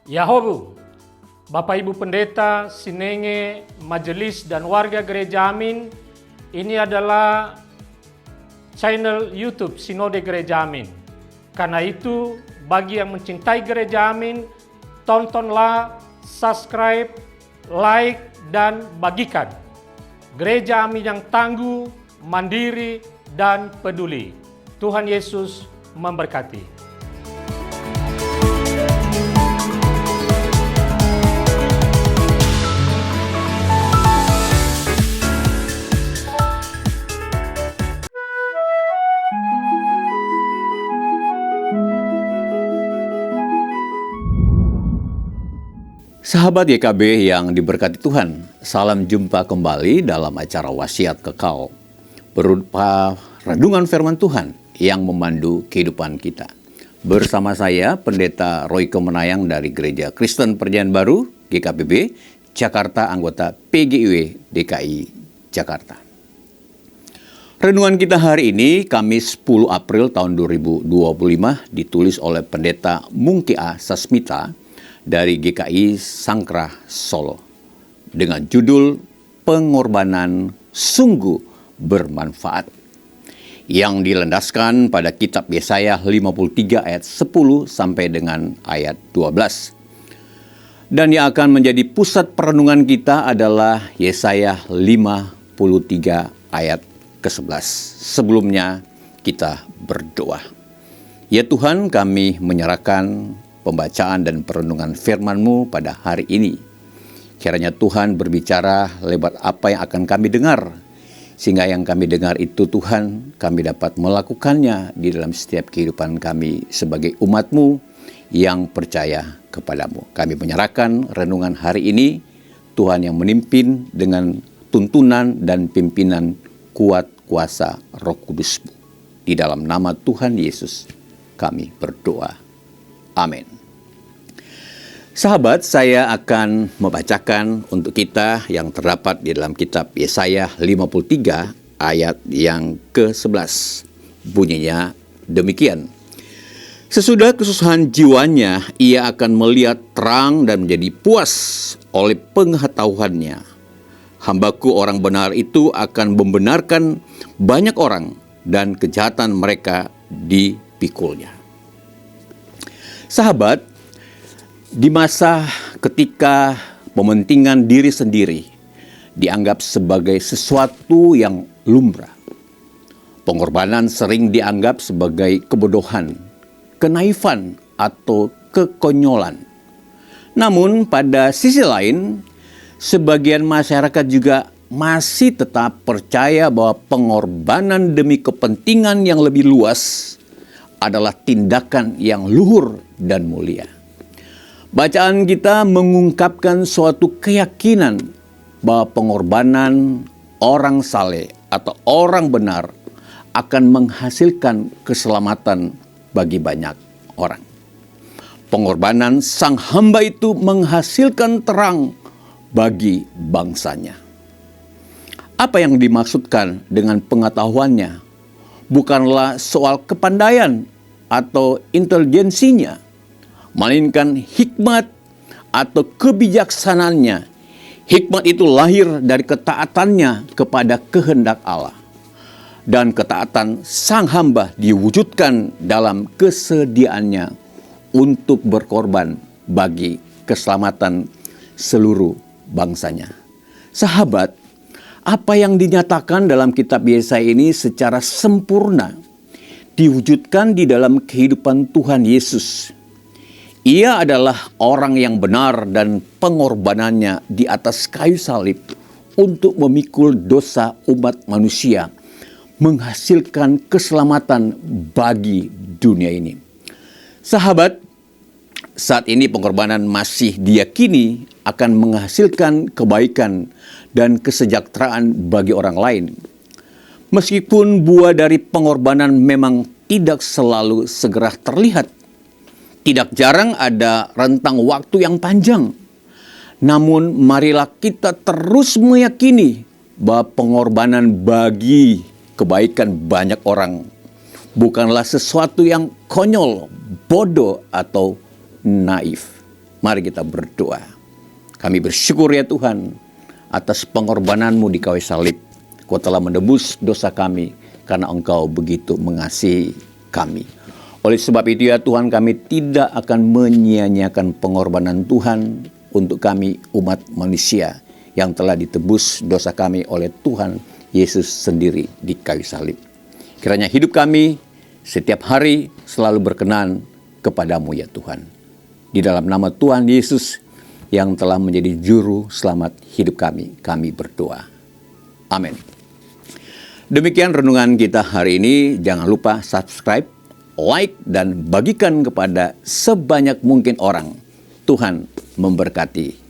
Yahobu, Bapak Ibu Pendeta, Sinenge, Majelis dan warga Gereja Amin, ini adalah channel YouTube Sinode Gereja Amin. Karena itu, bagi yang mencintai Gereja Amin, tontonlah, subscribe, like, dan bagikan. Gereja Amin yang tangguh, mandiri, dan peduli. Tuhan Yesus memberkati. Sahabat YKB yang diberkati Tuhan, salam jumpa kembali dalam acara Wasiat Kekal, berupa renungan firman Tuhan yang memandu kehidupan kita. Bersama saya, Pendeta Roy Kemenayang dari Gereja Kristen Perjanjian Baru, GKPB, Jakarta, anggota PGIW DKI Jakarta. Renungan kita hari ini, Kamis 10 April tahun 2025, ditulis oleh Pendeta Mungkia Sasmita, dari GKI Sangkrah Solo dengan judul Pengorbanan Sungguh Bermanfaat yang dilandaskan pada kitab Yesaya 53 ayat 10 sampai dengan ayat 12. Dan yang akan menjadi pusat perenungan kita adalah Yesaya 53 ayat ke-11. Sebelumnya kita berdoa. Ya Tuhan, kami menyerahkan pembacaan dan perenungan firman-Mu pada hari ini. Kiranya Tuhan berbicara lewat apa yang akan kami dengar, sehingga yang kami dengar itu Tuhan, kami dapat melakukannya di dalam setiap kehidupan kami sebagai umat-Mu yang percaya kepadamu. Kami menyerahkan renungan hari ini, Tuhan yang memimpin dengan tuntunan dan pimpinan kuat kuasa Roh Kudus-Mu. Di dalam nama Tuhan Yesus kami berdoa. Amin. Sahabat, saya akan membacakan untuk kita yang terdapat di dalam kitab Yesaya 53 ayat yang ke-11. Bunyinya demikian. Sesudah kesusahan jiwanya, ia akan melihat terang dan menjadi puas oleh pengetahuannya. Hambaku orang benar itu akan membenarkan banyak orang dan kejahatan mereka dipikulnya. Sahabat, di masa ketika pementingan diri sendiri dianggap sebagai sesuatu yang lumrah, pengorbanan sering dianggap sebagai kebodohan, kenaifan, atau kekonyolan. Namun pada sisi lain, sebagian masyarakat juga masih tetap percaya bahwa pengorbanan demi kepentingan yang lebih luas adalah tindakan yang luhur dan mulia. Bacaan kita mengungkapkan suatu keyakinan bahwa pengorbanan orang saleh atau orang benar akan menghasilkan keselamatan bagi banyak orang. Pengorbanan sang hamba itu menghasilkan terang bagi bangsanya. Apa yang dimaksudkan dengan pengetahuannya bukanlah soal kepandaian atau intelijensinya, melainkan hikmat atau kebijaksanaannya. Hikmat itu lahir dari ketaatannya kepada kehendak Allah. Dan ketaatan sang hamba diwujudkan dalam kesediaannya untuk berkorban bagi keselamatan seluruh bangsanya. Sahabat, apa yang dinyatakan dalam kitab Yesaya ini secara sempurna diwujudkan di dalam kehidupan Tuhan Yesus. Ia adalah orang yang benar dan pengorbanannya di atas kayu salib untuk memikul dosa umat manusia, menghasilkan keselamatan bagi dunia ini. Sahabat, saat ini pengorbanan masih diyakini akan menghasilkan kebaikan dan kesejahteraan bagi orang lain. Meskipun buah dari pengorbanan memang tidak selalu segera terlihat, tidak jarang ada rentang waktu yang panjang. Namun marilah kita terus meyakini bahwa pengorbanan bagi kebaikan banyak orang bukanlah sesuatu yang konyol, bodoh, atau naif. Mari kita berdoa. Kami bersyukur ya Tuhan atas pengorbanan-Mu di kayu salib. Kau telah menebus dosa kami karena Engkau begitu mengasihi kami. Oleh sebab itu ya Tuhan, kami tidak akan menyia-nyiakan pengorbanan Tuhan untuk kami umat manusia yang telah ditebus dosa kami oleh Tuhan Yesus sendiri di kayu salib. Kiranya hidup kami setiap hari selalu berkenan kepadamu ya Tuhan. Di dalam nama Tuhan Yesus yang telah menjadi juru selamat hidup kami berdoa. Amin. Demikian renungan kita hari ini. Jangan lupa subscribe, like, dan bagikan kepada sebanyak mungkin orang. Tuhan memberkati